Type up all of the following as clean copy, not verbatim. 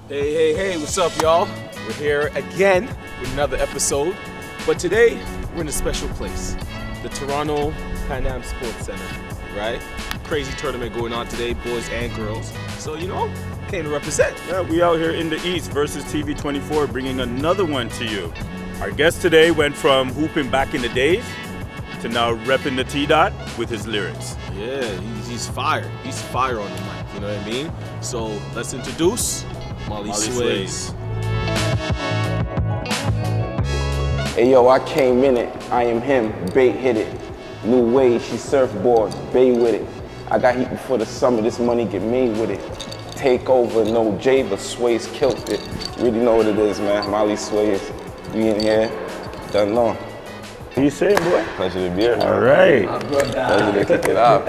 Hey, what's up, y'all? We're here again with another episode, but today we're in a special place, the Toronto Pan Am Sports Center, right? Crazy tournament going on today, boys and girls. So, came to represent. Yeah, we out here in the East versus TV24 bringing another one to you. Our guest today went from hooping back in the days to now repping the T-Dot with his lyrics. Yeah, he's fire. He's fire on the mic, you know what I mean? So let's introduce Mally Swayzz. Hey yo, I came in it, I am him, bait hit it. New wave, she surfboard, bay with it. I got heat before the summer, this money get made with it. Take over, no J, but Swayzz killed it. Really know what it is, man. Mally Swayzz, we in here, done long. What you saying, boy? Pleasure to be here. All right. Pleasure to kick it off.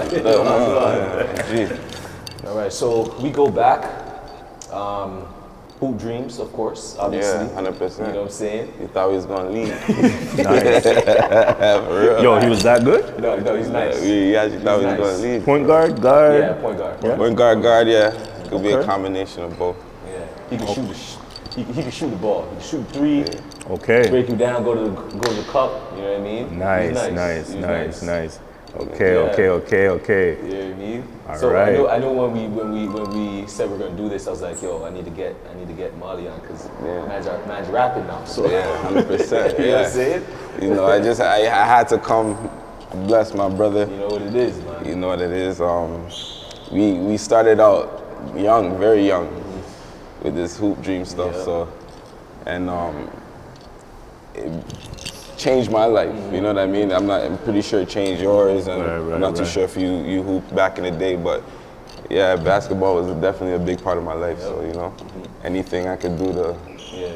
All right, so we go back. Hoop dreams, of course, obviously. Yeah, 100%. You know what I'm saying? You thought we was gonna leave. Nice. For real. Yo, he was that good? No, he's nice. We actually thought we was nice. gonna leave. Point guard? Yeah, point guard. Yeah. Point guard, yeah. Could be a combination of both. Yeah, he can shoot. He can shoot the ball. He can shoot three. Okay. Break you down. Go to the cup. You know what I mean? Nice. He's Okay. You know Okay. what I mean? All right. I know when we said we're gonna do this, I was like, yo, I need to get Mally on because man's rapping now. So Yeah, 100%. you know what I'm saying? You know, I had to come bless my brother. You know what it is, man. You know what it is. We started out young, very young, with this hoop dream stuff. Yeah. So, and it changed my life. You know what I mean? I'm pretty sure it changed yours, and I'm not too sure if you hooped back in the day, but yeah, basketball was definitely a big part of my life. So anything I could do to,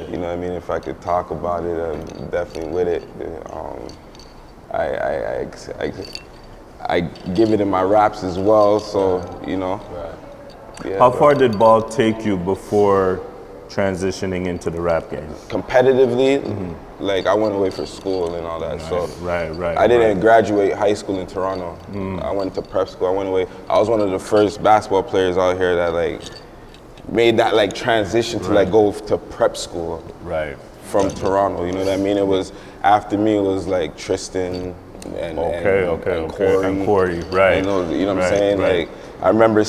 you know what I mean? If I could talk about it, I'm definitely with it. I give it in my raps as well. So Yeah, How far did ball take you before transitioning into the rap game? competitively, like I went away for school and all that. So Right. I didn't graduate high school in Toronto. I went to prep school. I went away. I was one of the first basketball players out here that made that transition to go to prep school. Right. From Toronto. You know what I mean? It was after me. It was like Tristan and Corey. And Corey, right. You know what I'm saying? Right. Like I remember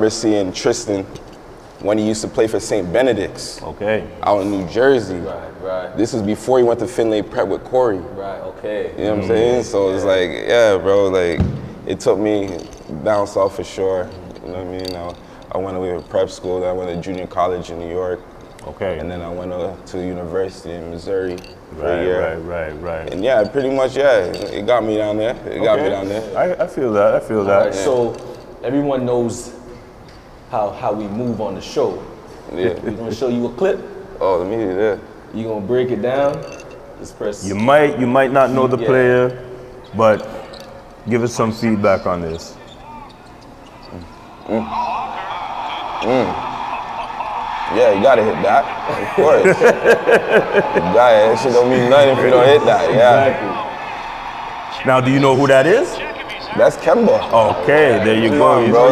seeing Tristan when he used to play for St. Benedict's. Okay. Out in New Jersey. Right. This was before he went to Finlay Prep with Corey. Right. Okay. You know what I'm saying? So it's like, yeah, bro, it took me down south for sure. You know what I mean? I went away to prep school, then I went to junior college in New York. Okay. And then I went to university in Missouri for a year. Right. And yeah, pretty much, it got me down there. I feel that. All right, so everyone knows how we move on the show. Yeah. We're gonna show you a clip. Oh, let me hear that. You gonna break it down. Just press. You might not know the player, but give us some feedback on this. Yeah, you gotta hit that. Of course. That shit don't mean nothing if you don't hit that. Yeah. Exactly. Now, do you know who that is? That's Kemba. Okay, there you Come go. on, bro.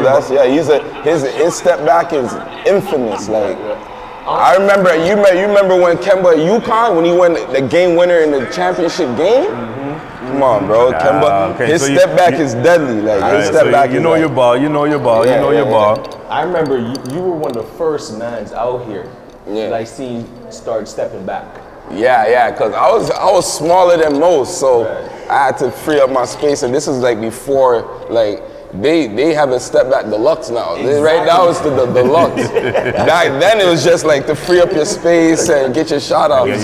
His step back is infamous. I remember you remember when Kemba at UConn when he won the game winner in the championship game. Come on, bro. Kemba, his step back is deadly. His step back. You know your ball. I remember you were one of the first mans out here. Seeing start stepping back. Yeah, because I was smaller than most, so I had to free up my space, and this is before they have a step back deluxe now. Exactly. Right now it's the deluxe. Back then it was just to free up your space and get your shot off. That's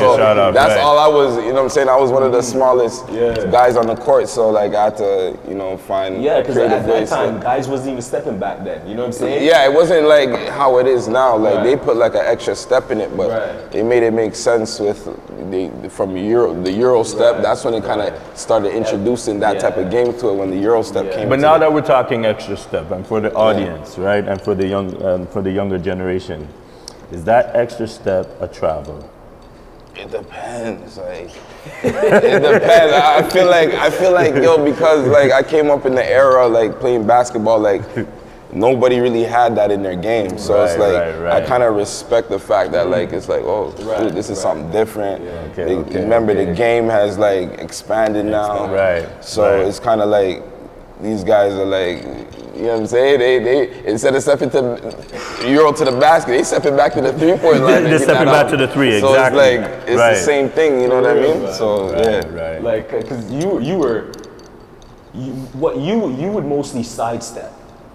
all I was. You know what I'm saying? I was one of the smallest guys on the court, so I had to find because creative at ways. that time guys wasn't even stepping back then. You know what I'm saying? Yeah, it wasn't how it is now. They put an extra step in it, but they made it make sense with the Euro step. That's when they kind of started introducing that type of game to it when the Euro step came. But now that we're talking extra step, and for the audience, right, and for the younger generation, is that extra step a travel? It depends. It depends. I feel like yo, because I came up in the era playing basketball nobody really had that in their game. So it's like, I kind of respect the fact that like, it's like, oh, dude, this is something different. Remember, the game has like expanded now. So it's kind of like, these guys are like, you know what I'm saying? They instead of stepping to Euro to the basket, they stepping back to the 3-point line. They're stepping back to the 3, so exactly. So it's like, it's the same thing, you know what I mean? So yeah. Like, cause you would mostly sidestep.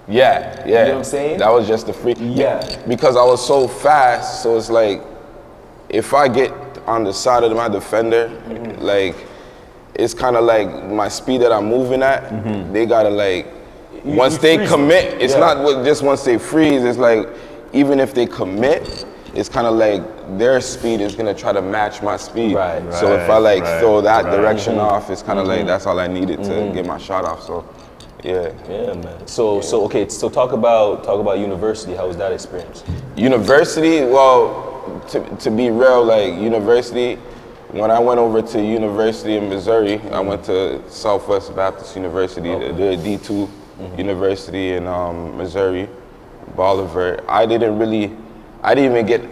Yeah. You know what I'm saying? That was just the free. Yeah. Because I was so fast, so it's like, if I get on the side of my defender, like, it's kind of like my speed that I'm moving at, they gotta like, once they commit, it's not just once they freeze, it's like, even if they commit, it's kind of like their speed is gonna try to match my speed. So if I like throw that direction off, it's kind of like, that's all I needed to get my shot off, so yeah. Yeah, man. So talk about university, how was that experience? University, well, to be real, like university, when I went over to University in Missouri, I went to Southwest Baptist University, the D2 University in Missouri, Bolivar. I didn't even get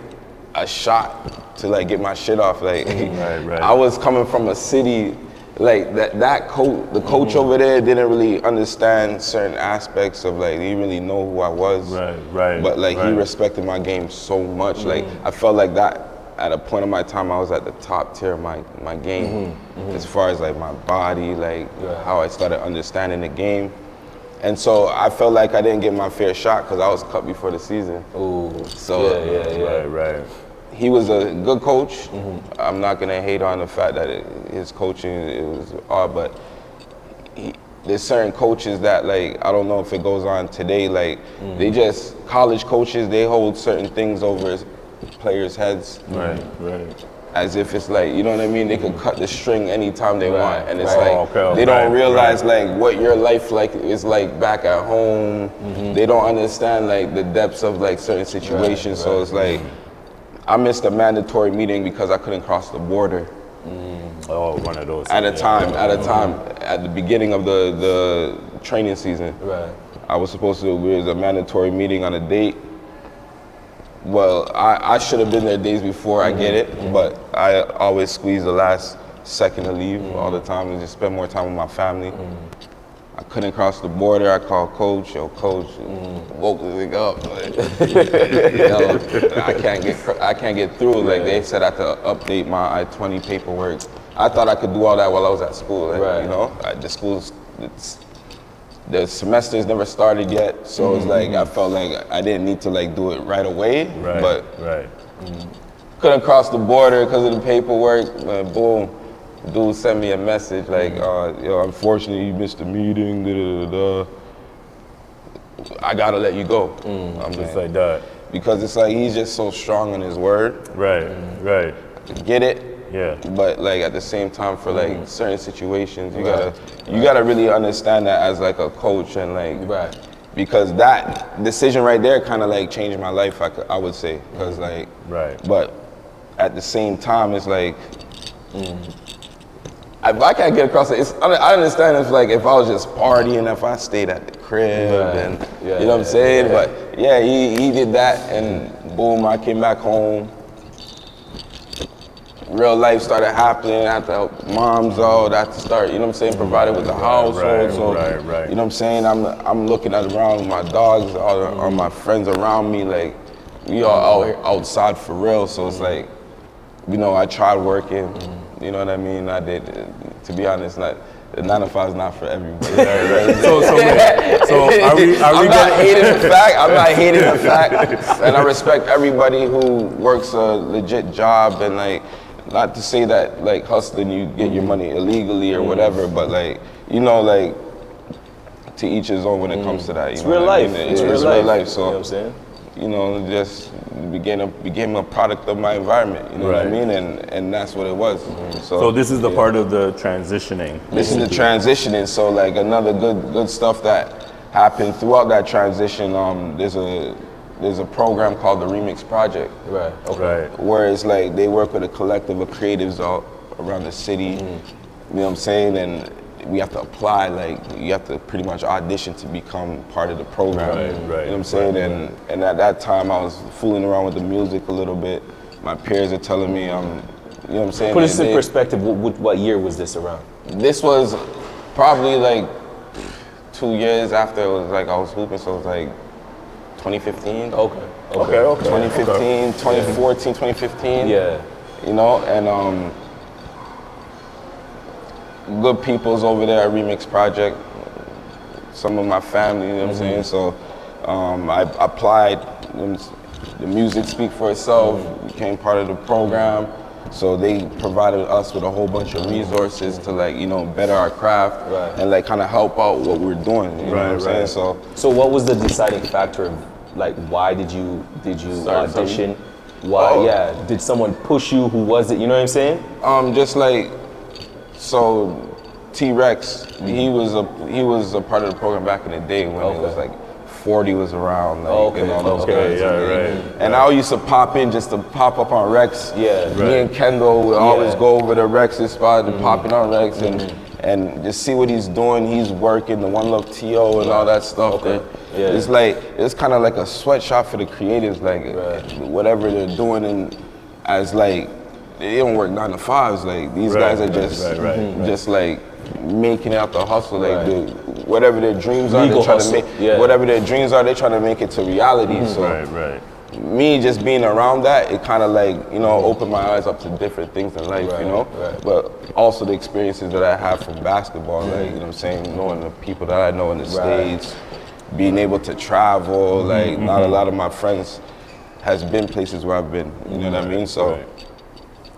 a shot to like get my shit off. Like, I was coming from a city, like the coach over there didn't really understand certain aspects of like, he didn't really know who I was. But like, he respected my game so much. Like, I felt like that. At a point in my time, I was at the top tier of my game, as far as like my body, like how I started understanding the game. And so I felt like I didn't get my fair shot because I was cut before the season. So he was a good coach. I'm not gonna hate on the fact that his coaching, it was odd, but there's certain coaches that like, I don't know if it goes on today, like they just, college coaches, they hold certain things over players' heads, as if it's like, you know what I mean, they can cut the string anytime they want, and it's like they don't realize like what your life like is like back at home. They don't understand like the depths of like certain situations. So it's like, I missed a mandatory meeting because I couldn't cross the border. One of those. At a time, at the beginning of the training season. I was supposed to, there was a mandatory meeting on a date. Well, I should have been there days before, I get it, but I always squeeze the last second to leave all the time and just spend more time with my family. I couldn't cross the border. I called coach, coach, woke the thing up. Like, I can't get through. Like, they said I had to update my I-20 paperwork. I thought I could do all that while I was at school. Like, you know, the schools, the semester's never started yet, so it's like I felt like I didn't need to like do it right away, but couldn't cross the border because of the paperwork. Boom, dude sent me a message like, yo, unfortunately you missed the meeting. I gotta let you go. I'm just like that, because it's like he's just so strong on his word. Get it. But like at the same time, for like certain situations, you gotta really understand that as like a coach, and like because that decision right there kind of like changed my life. I would say, because like but at the same time, it's like if I can't get across it, I understand if like if I was just partying, if I stayed at the crib, and you know what I'm saying. But yeah, he did that, and boom, I came back home. Real life started happening. I had to help moms out. I had to start, you know what I'm saying, providing with the household. So, you know what I'm saying? I'm looking at around with my dogs, all my friends around me. Like, we all outside for real. So it's like, you know, I tried working. You know what I mean? I did. To be honest, the 9 to 5 is not for everybody. So are we I'm not hating the fact, and I respect everybody who works a legit job, and like, not to say that like hustling you get your money illegally or whatever, but like, you know, like, to each his own when it comes to that. It's real life. It's real life. So, you know what I'm saying? You know, just became a product of my environment. You know what I mean? And that's what it was. So this is the part of the transitioning. This is the transitioning. So like another good stuff that happened throughout that transition. There's a program called the Remix Project. Where it's like they work with a collective of creatives all around the city. You know what I'm saying? And we have to apply, like you have to pretty much audition to become part of the program. Right, You know right, what I'm saying? right. And at that time I was fooling around with the music a little bit. My peers are telling me you know what I'm saying? Put this in perspective, what year was this around? This was probably like 2 years after it was like I was hooping, so it was like 2015. Okay. 2015, 2014, 2015. Yeah. You know, and good people's over there at Remix Project. Some of my family, you know what I'm saying? So I applied. The music speak for itself. Became part of the program. So they provided us with a whole bunch of resources to like, you know, better our craft and like kind of help out what we're doing. You know what I'm saying? So what was the deciding factor of like why did you audition? Why? Yeah. Did someone push you? Who was it? You know what I'm saying? Just like so, T-Rex. He was a part of the program back in the day when it was like 40 was around, like, and all those guys. And I used to pop in just to pop up on Rex. Me and Kendall would always go over to Rex's spot and pop in on Rex and just see what he's doing. He's working the One Love TO and all that stuff. It's like, it's kind of like a sweatshop for the creatives, like whatever they're doing, and as like, they don't work 9 to 5s. Like these guys are just like making it out the hustle. Like whatever their dreams are, they're trying to make. Whatever their dreams are, they're trying to make it to reality. So me just being around that, it kind of like, you know, opened my eyes up to different things in life, you know. But also the experiences that I have from basketball, like, you know what I'm saying, knowing the people that I know in the States, being able to travel, like not a lot of my friends has been places where I've been, you know what I mean? So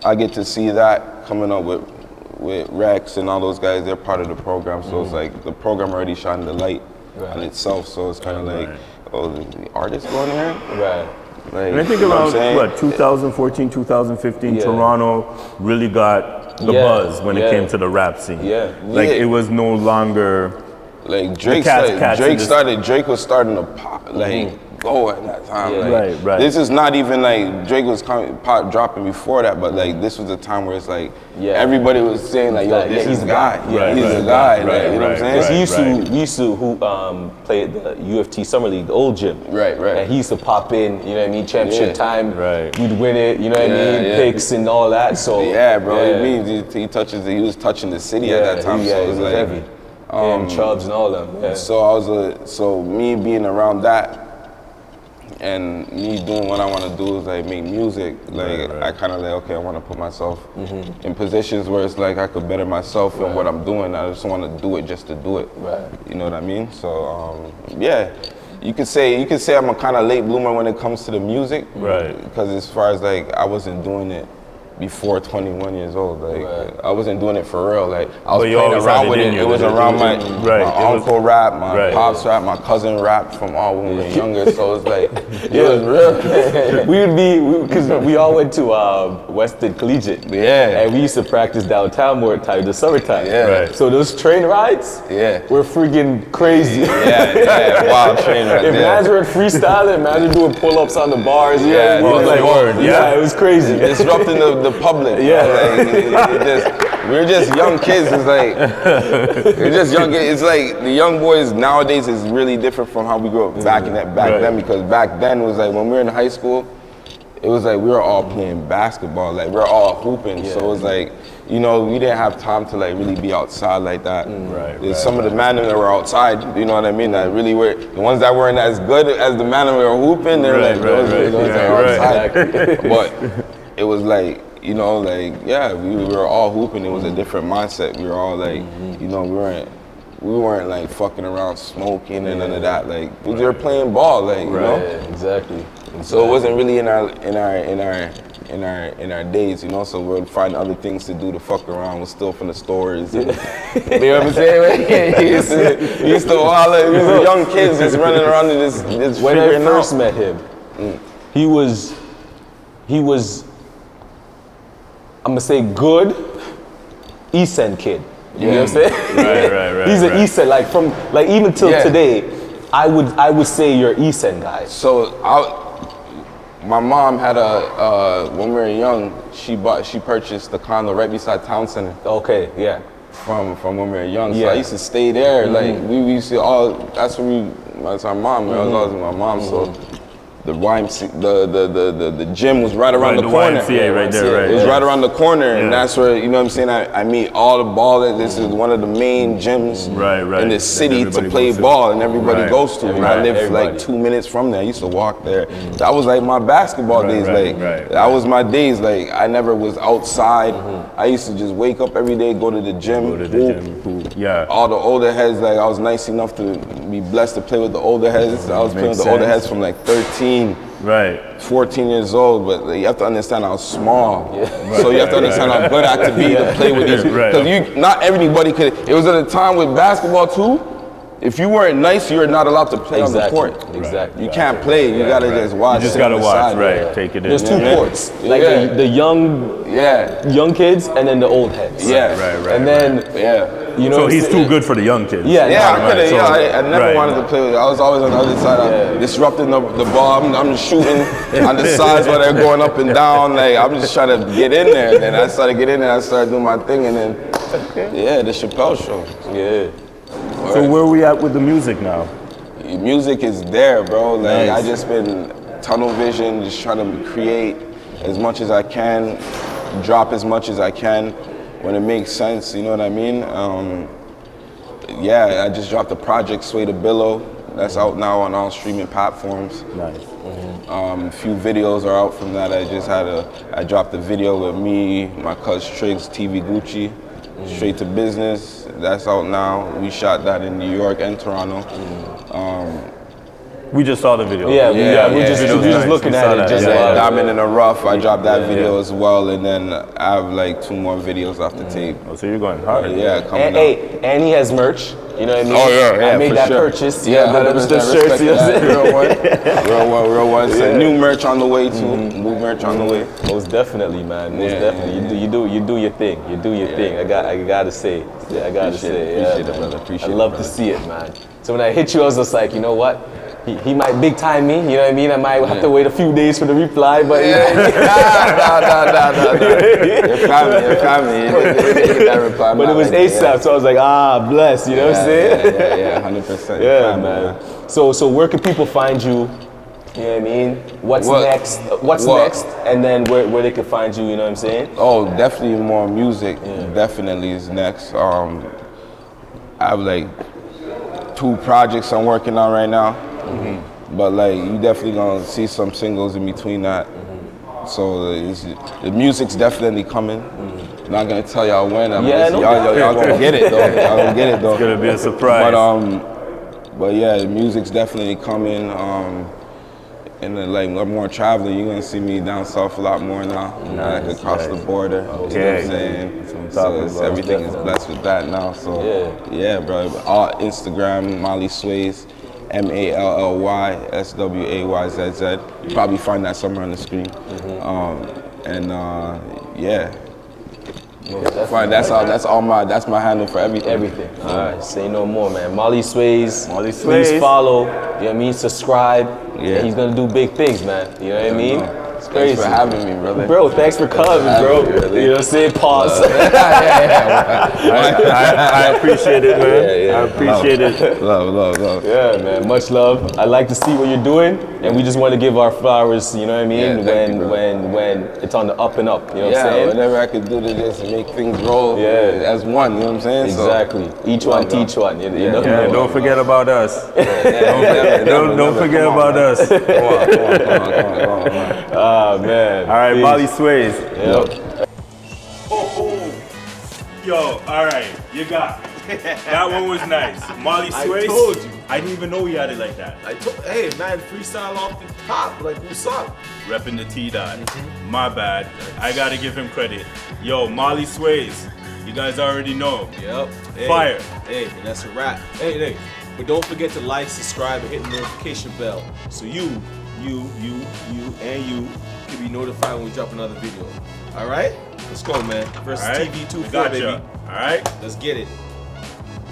I get to see that coming up with Rex and all those guys. They're part of the program, so it's like the program already shining the light on itself. So it's kind of like, oh, the artists going here, Like, and I think around 2014, 2015, Toronto really got the buzz when it came to the rap scene. Like it was no longer like Drake Drake was starting to pop, like go at that time. Like, this is not even like Drake was pop dropping before that, but like this was a time where it's like everybody was saying like, yo, this is the guy. He's the guy. You know what I'm saying? We used to play at the UFT Summer League, the old gym. And he used to pop in, you know what I mean, championship time. We'd win it, you know what I mean, picks and all that. So bro, it means he was touching the city at that time. So it was like heavy. Chubbs and all them. So me being around that and me doing what I want to do is like make music. Like I kind of like, okay, I want to put myself in positions where it's like I could better myself in what I'm doing. I just want to do it just to do it. You know what I mean? So you could say I'm a kind of late bloomer when it comes to the music. Because as far as like I wasn't doing it before 21 years old. Like I wasn't doing it for real. Like I was playing around with it. It was around my uncle rap, my pops rap, my cousin rap from all when we were younger. So it's like it was real. We would be because we all went to Weston Collegiate. And we used to practice downtown more time, the summertime. So those train rides, were freaking crazy. Wild train rides. If mans were freestyling, mans were doing pull-ups on the bars. It was crazy. Disrupting the public. We're just young kids. It's like we're just young kids. It's like the young boys nowadays is really different from how we grew up back then, because back then it was like when we were in high school, it was like we were all playing basketball, like we were all hooping. So it was like, you know, we didn't have time to like really be outside like that. Some of the men that were outside, you know what I mean, that really were the ones that weren't as good as the men that were hooping. They're like those that were outside. But it was like, you know, like, we were all hooping. It was a different mindset. We were all like, you know, we weren't like fucking around smoking and none of that. Like we were playing ball, like, you know. Exactly. So it wasn't really in our days, you know. So we'd find other things to do to fuck around. We're still from the stores. And, you know what I'm saying? we used to holler. We were young kids just running around and just when I first met him, he was. I'm gonna say good East End kid. You know what I'm saying? He's an East End, like from like even till today, I would say you're East End guy. So my mom had when we were young, she purchased the condo right beside Town Center. from when we were young. So Yeah. I used to stay there. Like we used to all. That's when that's our mom. I was always with my mom. So the YMC, the gym was right around the corner. YMCA right there, right? It was right around the corner, and Yeah. that's where, you know what I'm saying, I meet all the ballers. This is one of the main gyms in the city to play ball, and everybody goes to. And I live like 2 minutes from there. I used to walk there. That was like my basketball days. That was my days. Like I never was outside. I used to just wake up every day, go to the gym, hoop. Yeah. All the older heads, like I was nice enough to be blessed to play with the older heads. I was playing with the older heads from like 13. 14 years old, but you have to understand I was small. So you have to understand how good I had to be to play with these. Because not everybody could. It was at a time with basketball too. If you weren't nice, you're not allowed to play on the court. Exactly. You can't play. You gotta just watch. You just gotta watch, Take it in. There's two courts, like the young kids and then the old heads. And then you know. So he's too good for the young kids. I never wanted to play with it. I was always on the other side, disrupting the ball. I'm just shooting on the sides while they're going up and down. Like I'm just trying to get in there. And then I started getting in there. I started doing my thing, and then the Chappelle Show. So where are we at with the music now? Music is there, bro. Like I just been tunnel vision, just trying to create as much as I can, drop as much as I can when it makes sense. You know what I mean? I just dropped the project Sway to Billow. That's out now on all streaming platforms. Nice. A few videos are out from that. I dropped a video with me, my cousin Triggs, TV Gucci. Straight to Business, that's out now. We shot that in New York and Toronto. We just saw the video. We just looking at it. Diamond in the Rough, I dropped that video as well, and then I have like 2 more videos off the tape. Oh, so you're going hard. Coming out. And he has merch. You know what I mean? Oh yeah, I made that purchase. The shirts. Real one. So new merch on the way too. New merch on the way. Most definitely, man. Most definitely. You do your thing. You do your thing. I gotta say. Appreciate it, brother. Appreciate it. I love to see it, man. So when I hit you, I was just like, you know what? He might big time me, you know what I mean? I might have to wait a few days for the reply, but You're family. You didn't get that reply. But it was ASAP, so I was like, bless, you know what I'm saying? 100%. Yeah, man. So where can people find you? You know what I mean? What's next? And then where they can find you, you know what I'm saying? Oh, definitely more music. Definitely is next. I have like 2 projects I'm working on right now. But like you definitely gonna see some singles in between that. So the music's definitely coming. Not gonna tell y'all when. Y'all gonna get it though. Y'all gonna get it though. It's gonna be a surprise. But the music's definitely coming. And then like I'm more traveling. You're gonna see me down south a lot more now. Like across the border. You know what I'm saying? So everything is blessed with that now. So bro. All Instagram, Mally Swayzz. MALLY SWAYZZ. You probably find that somewhere on the screen. That's my handle for everything. All right, say no more, man. Mally Swayzz. Please follow. You know what I mean? Subscribe. And he's gonna do big things, man. You know what I mean? It's crazy. Thanks for having me, brother. Bro, thanks for coming, bro. You know what I'm saying? Pause. I appreciate it, man. I appreciate it. Love. Yeah, man. Much love. I like to see what you're doing, and we just want to give our flowers. You know what I mean? When it's on the up and up. You know what I'm saying? Whatever I could do to just make things roll. As one. You know what I'm saying? Exactly. Each one teach one. You know? Don't forget about us. Don't forget about us. Come on. Man. All right, Mally Swayzz. Yep. Yo, all right, you got it. That one was nice. Mally Swayzz. I told you. I didn't even know he had it like that. Hey man, freestyle off the top, like what's up? Repping the T-Dot. My bad. I gotta give him credit. Yo, Mally Swayzz. You guys already know. Yep. Fire. Hey, and that's a wrap. Hey. But don't forget to like, subscribe, and hit the notification bell so you can be notified when we drop another video. All right? Let's go, man. Versus TV 24, baby. All right? Let's get it.